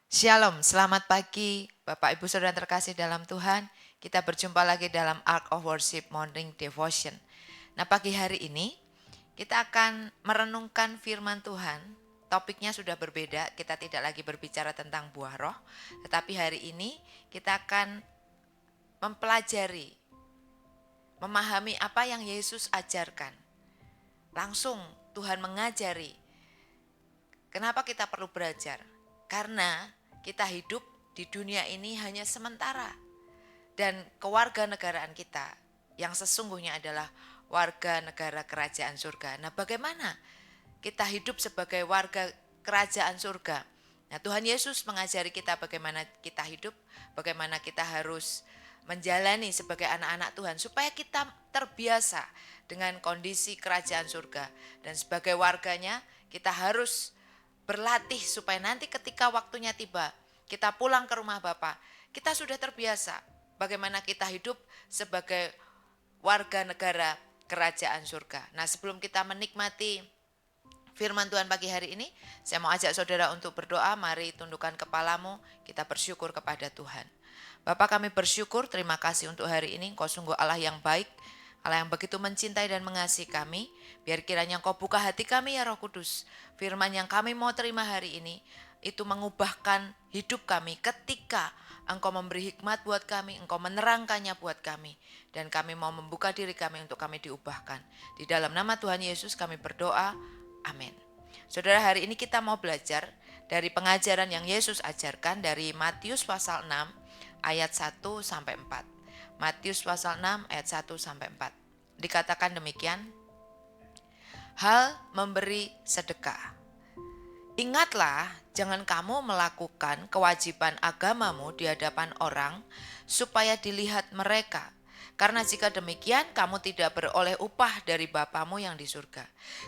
Shalom, selamat pagi Bapak Ibu Saudara terkasih dalam Tuhan. Kita berjumpa lagi dalam Ark of Worship Morning Devotion. Nah, pagi hari ini kita akan merenungkan firman Tuhan. Topiknya sudah berbeda, kita tidak lagi berbicara tentang buah roh, tetapi hari ini kita akan mempelajari, memahami apa yang Yesus ajarkan. Langsung Tuhan mengajari. Kenapa kita perlu belajar? Karena kita hidup di dunia ini hanya sementara. Dan kewarganegaraan kita yang sesungguhnya adalah warga negara kerajaan surga. Nah, bagaimana kita hidup sebagai warga kerajaan surga? Nah, Tuhan Yesus mengajari kita bagaimana kita hidup, bagaimana kita harus menjalani sebagai anak-anak Tuhan supaya kita terbiasa dengan kondisi kerajaan surga. Dan sebagai warganya kita harus berlatih supaya nanti ketika waktunya tiba, kita pulang ke rumah Bapa, kita sudah terbiasa bagaimana kita hidup sebagai warga negara kerajaan surga. Nah, sebelum kita menikmati firman Tuhan pagi hari ini, saya mau ajak saudara untuk berdoa. Mari tundukkan kepalamu, kita bersyukur kepada Tuhan. Bapa, kami bersyukur, terima kasih untuk hari ini. Engkau sungguh Allah yang baik, Allah yang begitu mencintai dan mengasihi kami. Biar kiranya Engkau buka hati kami ya Roh Kudus. Firman yang kami mau terima hari ini, itu mengubahkan hidup kami ketika Engkau memberi hikmat buat kami, Engkau menerangkannya buat kami. Dan kami mau membuka diri kami untuk kami diubahkan. Di dalam nama Tuhan Yesus kami berdoa, amin. Saudara, hari ini kita mau belajar dari pengajaran yang Yesus ajarkan dari Matius pasal 6 ayat 1 sampai 4. Matius pasal 6 ayat 1 sampai 4. Dikatakan demikian, hal memberi sedekah. Ingatlah, jangan kamu melakukan kewajiban agamamu di hadapan orang supaya dilihat mereka. Karena jika demikian, kamu tidak beroleh upah dari Bapamu yang di surga.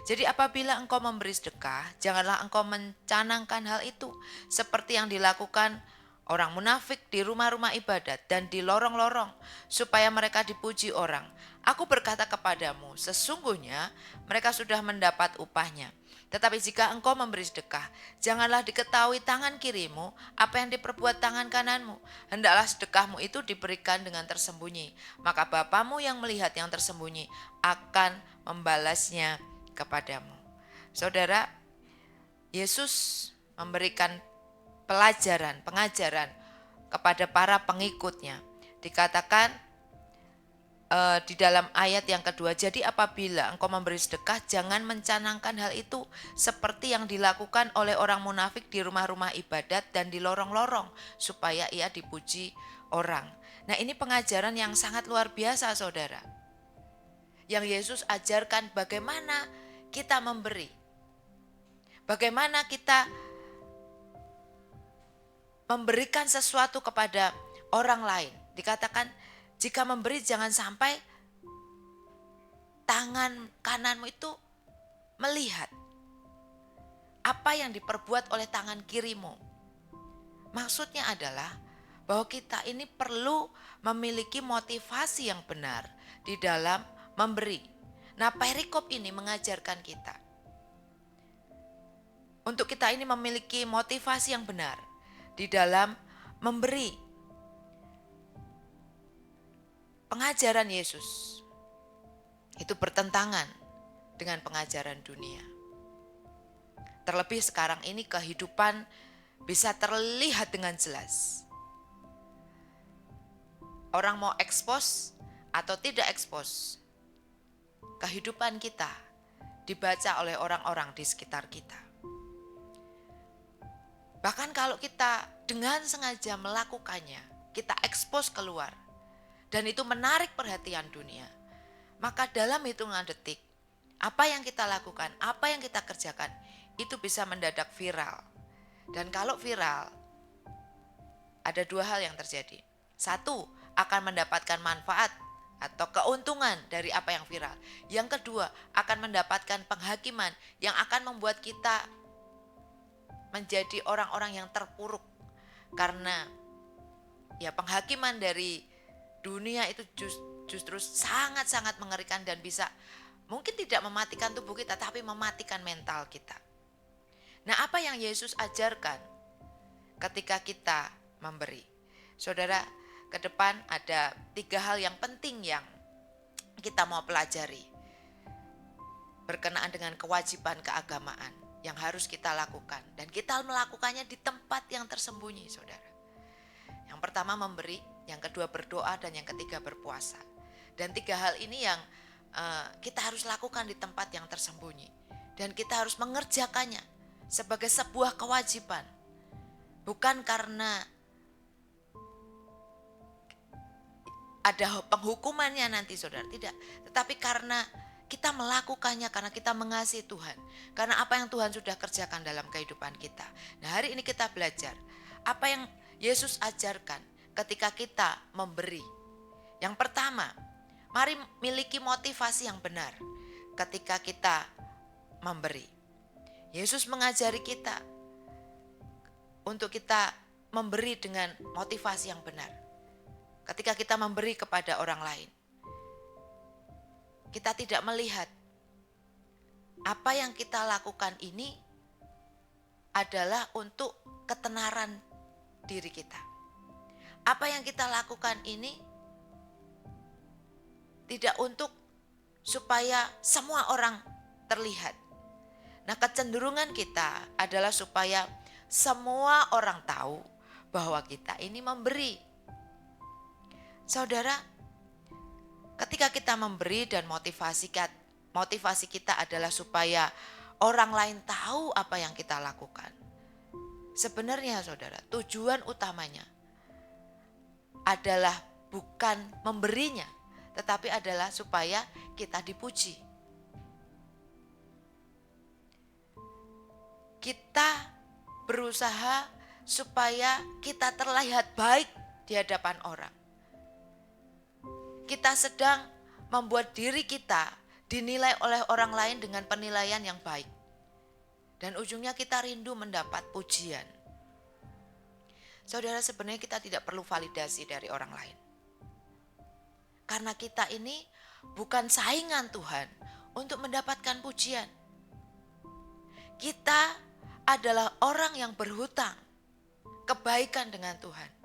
Jadi apabila engkau memberi sedekah, janganlah engkau mencanangkan hal itu, seperti yang dilakukan orang munafik di rumah-rumah ibadat dan di lorong-lorong, supaya mereka dipuji orang. Aku berkata kepadamu, sesungguhnya mereka sudah mendapat upahnya. Tetapi jika engkau memberi sedekah, janganlah diketahui tangan kirimu apa yang diperbuat tangan kananmu. Hendaklah sedekahmu itu diberikan dengan tersembunyi. Maka Bapamu yang melihat yang tersembunyi akan membalasnya kepadamu. Saudara, Yesus memberikan pengajaran kepada para pengikutnya. Dikatakan di dalam ayat yang kedua, jadi apabila engkau memberi sedekah, jangan mencanangkan hal itu seperti yang dilakukan oleh orang munafik di rumah-rumah ibadat dan di lorong-lorong, supaya ia dipuji orang. Nah, ini pengajaran yang sangat luar biasa, saudara. Yang Yesus ajarkan bagaimana kita memberi. Bagaimana kita memberikan sesuatu kepada orang lain. Dikatakan, jika memberi jangan sampai tangan kananmu itu melihat apa yang diperbuat oleh tangan kirimu. Maksudnya adalah bahwa kita ini perlu memiliki motivasi yang benar di dalam memberi. Nah, perikop ini mengajarkan kita untuk kita ini memiliki motivasi yang benar di dalam memberi. Pengajaran Yesus itu bertentangan dengan pengajaran dunia. Terlebih sekarang ini kehidupan bisa terlihat dengan jelas. Orang mau ekspos atau tidak ekspos, kehidupan kita dibaca oleh orang-orang di sekitar kita. Bahkan kalau kita dengan sengaja melakukannya, kita ekspos keluar, dan itu menarik perhatian dunia, maka dalam hitungan detik, apa yang kita lakukan, apa yang kita kerjakan, itu bisa mendadak viral. Dan kalau viral, ada dua hal yang terjadi. Satu, akan mendapatkan manfaat atau keuntungan dari apa yang viral. Yang kedua, akan mendapatkan penghakiman yang akan membuat kita menjadi orang-orang yang terpuruk. Karena ya penghakiman dari dunia itu justru sangat-sangat mengerikan dan bisa mungkin tidak mematikan tubuh kita, tapi mematikan mental kita. Nah, apa yang Yesus ajarkan ketika kita memberi. Saudara, ke depan ada 3 hal yang penting yang kita mau pelajari berkenaan dengan kewajiban keagamaan yang harus kita lakukan, dan kita melakukannya di tempat yang tersembunyi, saudara. Yang pertama memberi, yang kedua berdoa, dan yang ketiga berpuasa. Dan 3 hal ini yang kita harus lakukan di tempat yang tersembunyi, dan kita harus mengerjakannya sebagai sebuah kewajiban, bukan karena ada penghukumannya nanti, saudara, tidak, tetapi karena kita melakukannya, karena kita mengasihi Tuhan, karena apa yang Tuhan sudah kerjakan dalam kehidupan kita. Nah, hari ini kita belajar apa yang Yesus ajarkan ketika kita memberi. Yang pertama, mari miliki motivasi yang benar ketika kita memberi. Yesus mengajari kita untuk kita memberi dengan motivasi yang benar. Ketika kita memberi kepada orang lain, kita tidak melihat apa yang kita lakukan ini adalah untuk ketenaran diri kita. Apa yang kita lakukan ini tidak untuk supaya semua orang terlihat. Nah, kecenderungan kita adalah supaya semua orang tahu bahwa kita ini memberi. Saudara, ketika kita memberi dan motivasi kita adalah supaya orang lain tahu apa yang kita lakukan. Sebenarnya, saudara, tujuan utamanya adalah bukan memberinya, tetapi adalah supaya kita dipuji. Kita berusaha supaya kita terlihat baik di hadapan orang. Kita sedang membuat diri kita dinilai oleh orang lain dengan penilaian yang baik. Dan ujungnya kita rindu mendapat pujian. Saudara, sebenarnya kita tidak perlu validasi dari orang lain. Karena kita ini bukan saingan Tuhan untuk mendapatkan pujian. Kita adalah orang yang berhutang kebaikan dengan Tuhan.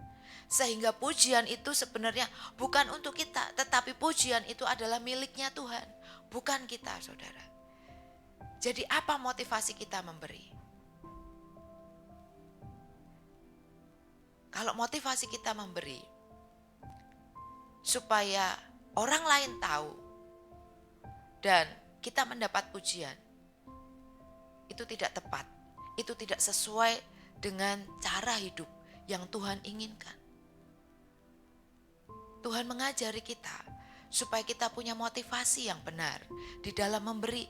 Sehingga pujian itu sebenarnya bukan untuk kita, tetapi pujian itu adalah miliknya Tuhan, bukan kita, saudara. Jadi apa motivasi kita memberi? Kalau motivasi kita memberi supaya orang lain tahu dan kita mendapat pujian, itu tidak tepat. Itu tidak sesuai dengan cara hidup yang Tuhan inginkan. Tuhan mengajari kita supaya kita punya motivasi yang benar di dalam memberi.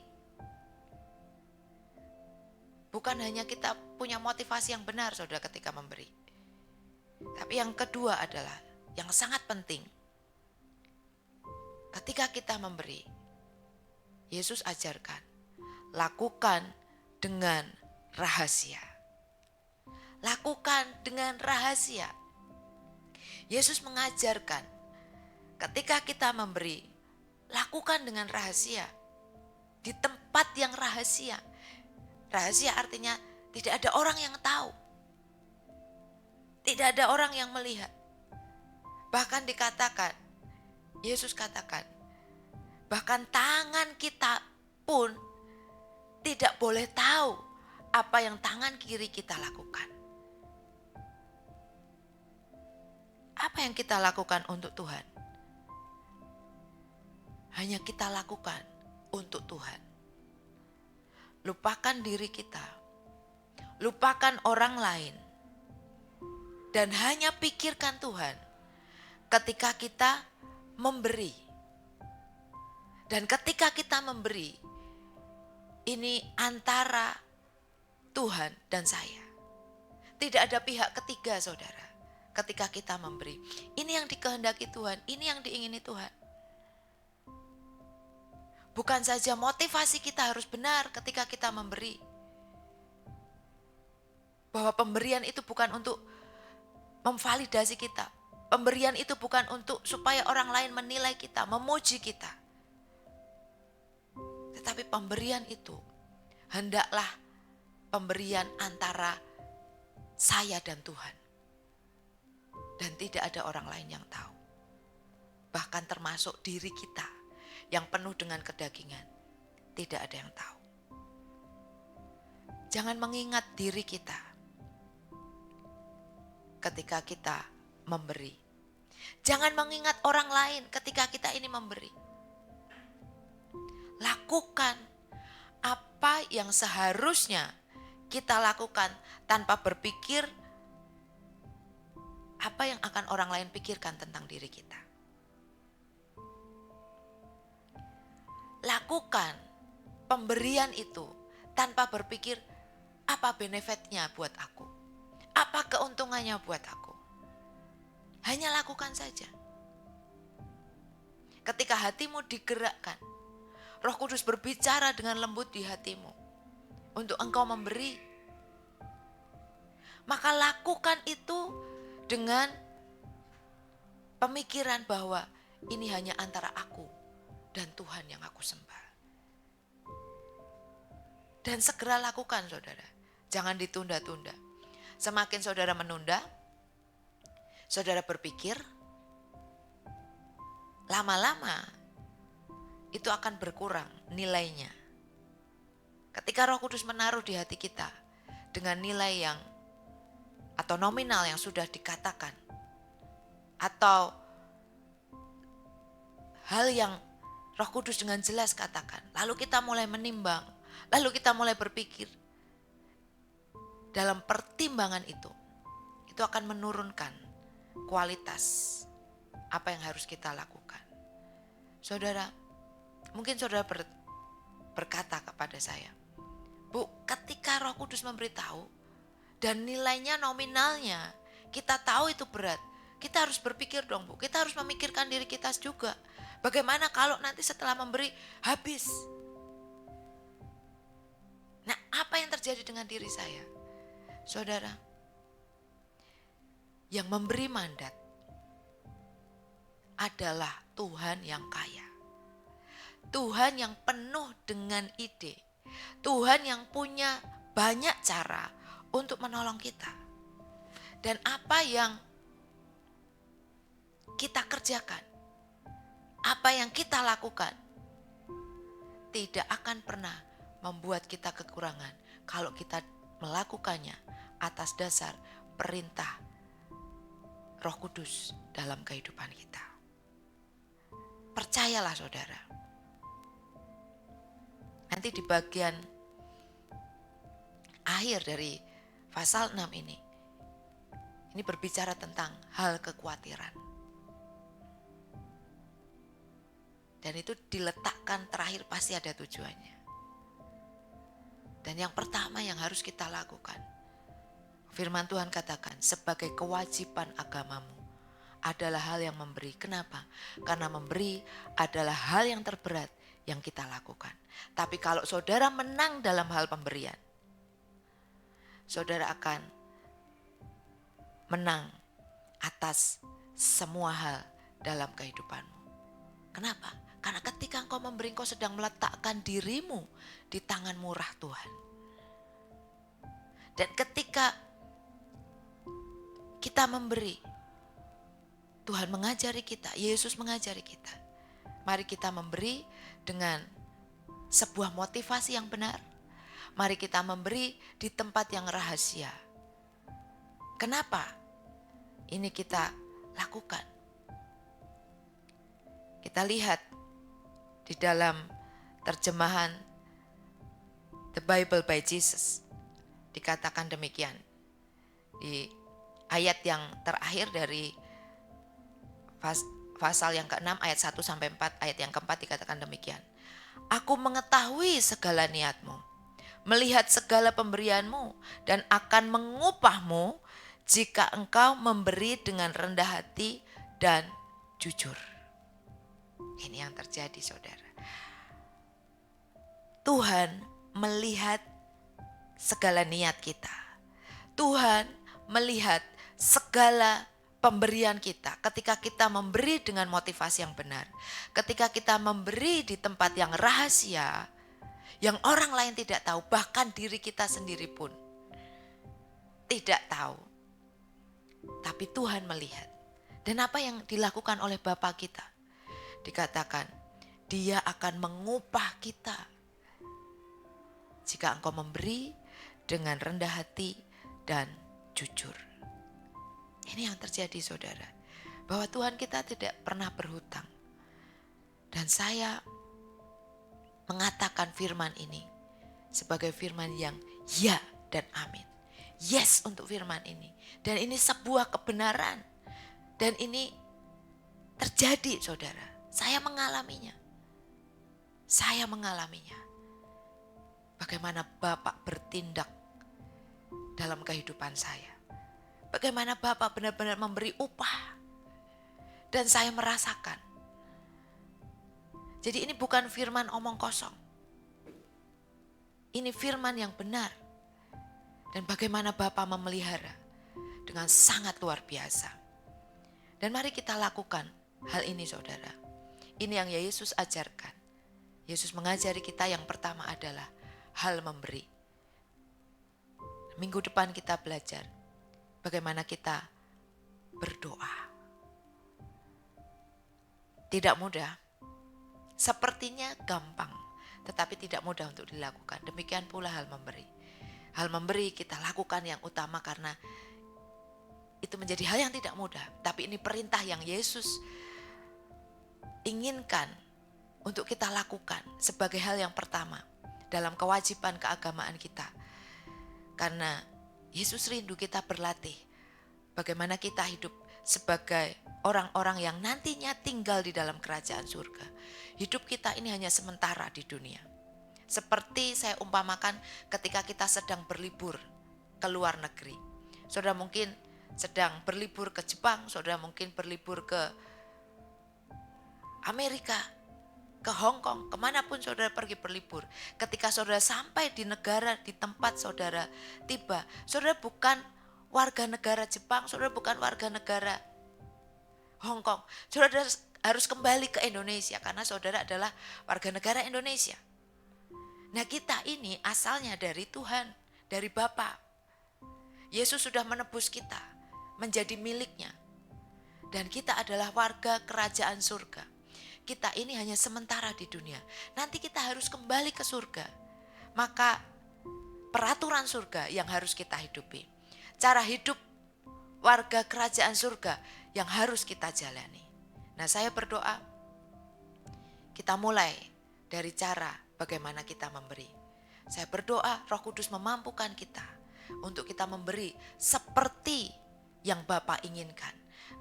Bukan hanya kita punya motivasi yang benar, saudara, ketika memberi. Tapi yang kedua adalah yang sangat penting. Ketika kita memberi, Yesus ajarkan, lakukan dengan rahasia. Lakukan dengan rahasia. Yesus mengajarkan ketika kita memberi, lakukan dengan rahasia. Di tempat yang rahasia. Rahasia artinya tidak ada orang yang tahu. Tidak ada orang yang melihat. Bahkan dikatakan, Yesus katakan, bahkan tangan kita pun tidak boleh tahu apa yang tangan kiri kita lakukan. Apa yang kita lakukan untuk Tuhan? Hanya kita lakukan untuk Tuhan. Lupakan diri kita. Lupakan orang lain. Dan hanya pikirkan Tuhan ketika kita memberi. Dan ketika kita memberi, ini antara Tuhan dan saya. Tidak ada pihak ketiga, saudara, ketika kita memberi. Ini yang dikehendaki Tuhan, ini yang diingini Tuhan. Bukan saja motivasi kita harus benar ketika kita memberi. Bahwa pemberian itu bukan untuk memvalidasi kita. Pemberian itu bukan untuk supaya orang lain menilai kita, memuji kita. Tetapi pemberian itu hendaklah pemberian antara saya dan Tuhan. Dan tidak ada orang lain yang tahu. Bahkan termasuk diri kita yang penuh dengan kedagingan. Tidak ada yang tahu. Jangan mengingat diri kita ketika kita memberi. Jangan mengingat orang lain ketika kita ini memberi. Lakukan apa yang seharusnya kita lakukan tanpa berpikir apa yang akan orang lain pikirkan tentang diri kita. Lakukan pemberian itu tanpa berpikir apa benefitnya buat aku, apa keuntungannya buat aku. Hanya lakukan saja. Ketika hatimu digerakkan, Roh Kudus berbicara dengan lembut di hatimu untuk engkau memberi, maka lakukan itu dengan pemikiran bahwa ini hanya antara aku dan Tuhan yang aku sembah. Dan segera lakukan, saudara. Jangan ditunda-tunda. Semakin saudara menunda, saudara berpikir, lama-lama itu akan berkurang nilainya. Ketika Roh Kudus menaruh di hati kita dengan nilai yang atau nominal yang sudah dikatakan, atau hal yang Roh Kudus dengan jelas katakan, lalu kita mulai menimbang, lalu kita mulai berpikir, dalam pertimbangan itu akan menurunkan kualitas apa yang harus kita lakukan. Saudara, mungkin saudara berkata kepada saya, Bu, ketika Roh Kudus memberitahu dan nilainya nominalnya, kita tahu itu berat, kita harus berpikir dong, Bu, kita harus memikirkan diri kita juga. Bagaimana kalau nanti setelah memberi habis? Nah, apa yang terjadi dengan diri saya? Saudara, yang memberi mandat adalah Tuhan yang kaya. Tuhan yang penuh dengan ide. Tuhan yang punya banyak cara untuk menolong kita. Dan apa yang kita kerjakan, apa yang kita lakukan, tidak akan pernah membuat kita kekurangan kalau kita melakukannya atas dasar perintah Roh Kudus dalam kehidupan kita. Percayalah saudara. Nanti di bagian akhir dari pasal 6 ini berbicara tentang hal kekhawatiran. Dan itu diletakkan terakhir pasti ada tujuannya. Dan yang pertama yang harus kita lakukan, firman Tuhan katakan sebagai kewajiban agamamu adalah hal yang memberi. Kenapa? Karena memberi adalah hal yang terberat yang kita lakukan. Tapi kalau saudara menang dalam hal pemberian, saudara akan menang atas semua hal dalam kehidupanmu. Kenapa? Karena ketika engkau memberi, engkau sedang meletakkan dirimu di tangan murah Tuhan. Dan ketika kita memberi, Tuhan mengajari kita, Yesus mengajari kita. Mari kita memberi dengan sebuah motivasi yang benar. Mari kita memberi di tempat yang rahasia. Kenapa ini kita lakukan? Kita lihat di dalam terjemahan The Bible by Jesus dikatakan demikian. Di ayat yang terakhir dari pasal yang ke-6 ayat 1 sampai 4, ayat yang keempat dikatakan demikian. Aku mengetahui segala niatmu, melihat segala pemberianmu, dan akan mengupahmu jika engkau memberi dengan rendah hati dan jujur. Ini yang terjadi saudara. Tuhan melihat segala niat kita. Tuhan melihat segala pemberian kita ketika kita memberi dengan motivasi yang benar. Ketika kita memberi di tempat yang rahasia, yang orang lain tidak tahu, bahkan diri kita sendiri pun. tidak tahu, tapi Tuhan melihat. Dan apa yang dilakukan oleh Bapa kita? Dikatakan, Dia akan mengupah kita jika engkau memberi dengan rendah hati dan jujur. Ini yang terjadi, saudara. Bahwa Tuhan kita tidak pernah berhutang. Dan saya mengatakan firman ini sebagai firman yang ya dan amin. Yes untuk firman ini. Dan ini sebuah kebenaran. Dan ini terjadi, saudara. Saya mengalaminya. Saya mengalaminya. Bagaimana Bapak bertindak dalam kehidupan saya. Bagaimana Bapak benar-benar memberi upah. Dan saya merasakan. Jadi ini bukan firman omong kosong. Ini firman yang benar. Dan bagaimana Bapak memelihara dengan sangat luar biasa. Dan mari kita lakukan hal ini, saudara. Ini yang Yesus ajarkan. Yesus mengajari kita yang pertama adalah hal memberi. Minggu depan kita belajar bagaimana kita berdoa. Tidak mudah, sepertinya gampang, tetapi tidak mudah untuk dilakukan. Demikian pula hal memberi. Hal memberi kita lakukan yang utama karena itu menjadi hal yang tidak mudah. Tapi ini perintah yang Yesus inginkan untuk kita lakukan sebagai hal yang pertama dalam kewajiban keagamaan kita. Karena Yesus rindu kita berlatih bagaimana kita hidup sebagai orang-orang yang nantinya tinggal di dalam kerajaan surga. Hidup kita ini hanya sementara di dunia. Seperti saya umpamakan ketika kita sedang berlibur ke luar negeri. Saudara mungkin sedang berlibur ke Jepang, saudara mungkin berlibur ke Amerika, ke Hong Kong, kemanapun saudara pergi berlibur. Ketika saudara sampai di negara, di tempat saudara tiba, saudara bukan warga negara Jepang, saudara bukan warga negara Hong Kong. Saudara harus kembali ke Indonesia karena saudara adalah warga negara Indonesia. Nah kita ini asalnya dari Tuhan, dari Bapa. Yesus sudah menebus kita menjadi miliknya. Dan kita adalah warga kerajaan surga. Kita ini hanya sementara di dunia. Nanti kita harus kembali ke surga. Maka peraturan surga yang harus kita hidupi. Cara hidup warga kerajaan surga yang harus kita jalani. Nah saya berdoa kita mulai dari cara bagaimana kita memberi. Saya berdoa Roh Kudus memampukan kita untuk kita memberi seperti yang Bapa inginkan.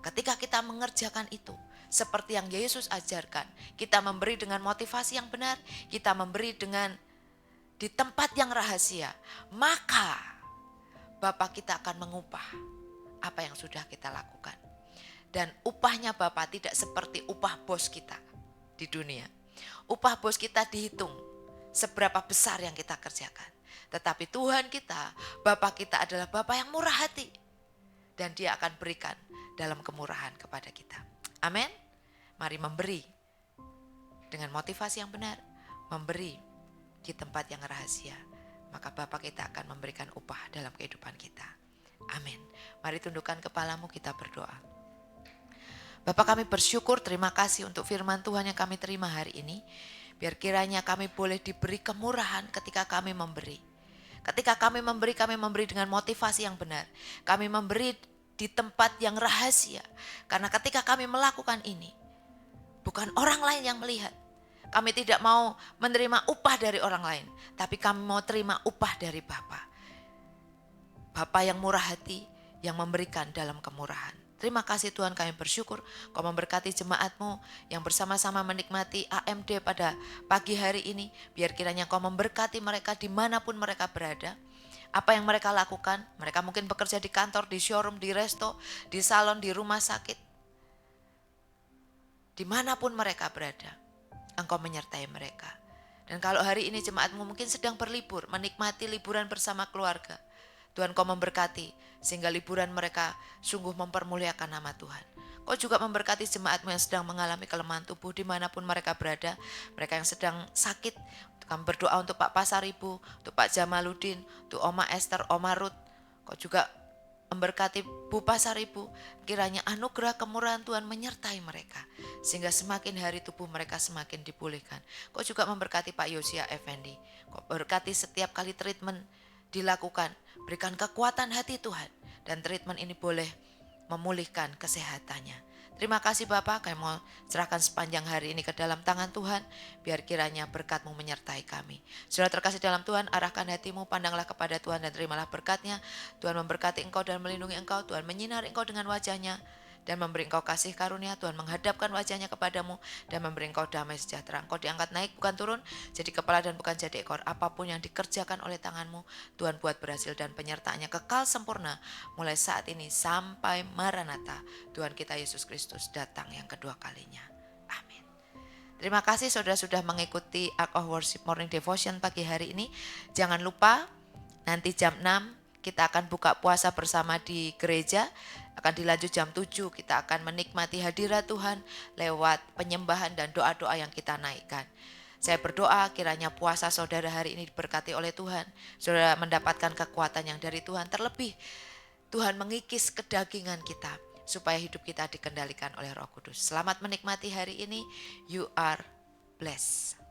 Ketika kita mengerjakan itu, seperti yang Yesus ajarkan, kita memberi dengan motivasi yang benar, kita memberi dengan di tempat yang rahasia, maka Bapa kita akan mengupah apa yang sudah kita lakukan. Dan upahnya Bapa tidak seperti upah bos kita di dunia. Upah bos kita dihitung seberapa besar yang kita kerjakan. Tetapi Tuhan kita, Bapa kita adalah Bapa yang murah hati. Dan Dia akan berikan dalam kemurahan kepada kita. Amin. Mari memberi dengan motivasi yang benar, memberi di tempat yang rahasia, maka Bapa kita akan memberikan upah dalam kehidupan kita. Amin. Mari tundukkan kepalamu, kita berdoa. Bapa kami bersyukur, terima kasih untuk firman Tuhan yang kami terima hari ini. Biar kiranya kami boleh diberi kemurahan ketika kami memberi. Ketika kami memberi dengan motivasi yang benar. Kami memberi di tempat yang rahasia. Karena ketika kami melakukan ini, bukan orang lain yang melihat. Kami tidak mau menerima upah dari orang lain, tapi kami mau terima upah dari Bapa. Bapa yang murah hati, yang memberikan dalam kemurahan. Terima kasih Tuhan, kami bersyukur Kau memberkati jemaat-Mu yang bersama-sama menikmati AMD pada pagi hari ini. Biar kiranya Kau memberkati mereka dimanapun mereka berada. Apa yang mereka lakukan, mereka mungkin bekerja di kantor, di showroom, di resto, di salon, di rumah sakit. Dimanapun mereka berada, Engkau menyertai mereka. Dan kalau hari ini jemaat-Mu mungkin sedang berlibur, menikmati liburan bersama keluarga. Tuhan Kau memberkati sehingga liburan mereka sungguh mempermuliakan nama Tuhan. Kau juga memberkati jemaat-Mu yang sedang mengalami kelemahan tubuh dimanapun mereka berada. Mereka yang sedang sakit, kami berdoa untuk Pak Pasaribu, untuk Pak Jamaludin, untuk Oma Esther, Oma Ruth, Kau juga memberkati Bu Pasar Ibu, kiranya anugerah kemurahan Tuhan menyertai mereka, sehingga semakin hari tubuh mereka semakin dipulihkan. Kau juga memberkati Pak Yosia Effendi, kau berkati setiap kali treatment dilakukan, berikan kekuatan hati Tuhan, dan treatment ini boleh memulihkan kesehatannya. Terima kasih Bapak, kami mau serahkan sepanjang hari ini ke dalam tangan Tuhan, biar kiranya berkat-Mu menyertai kami. Saudara terkasih dalam Tuhan, arahkan hatimu, pandanglah kepada Tuhan dan terimalah berkat-Nya. Tuhan memberkati engkau dan melindungi engkau, Tuhan menyinari engkau dengan wajah-Nya, dan memberi engkau kasih karunia. Tuhan menghadapkan wajah-Nya kepadamu dan memberi engkau damai sejahtera. Engkau diangkat naik bukan turun, jadi kepala dan bukan jadi ekor. Apapun yang dikerjakan oleh tanganmu, Tuhan buat berhasil dan penyertaannya kekal sempurna mulai saat ini sampai Maranatha, Tuhan kita Yesus Kristus datang yang kedua kalinya. Amin. Terima kasih saudara sudah mengikuti Ark of Worship Morning Devotion pagi hari ini. Jangan lupa nanti jam 6 kita akan buka puasa bersama di gereja. Akan dilanjut jam 7, kita akan menikmati hadirat Tuhan lewat penyembahan dan doa-doa yang kita naikkan. Saya berdoa kiranya puasa saudara hari ini diberkati oleh Tuhan. Saudara mendapatkan kekuatan yang dari Tuhan, terlebih Tuhan mengikis kedagingan kita supaya hidup kita dikendalikan oleh Roh Kudus. Selamat menikmati hari ini. You are blessed.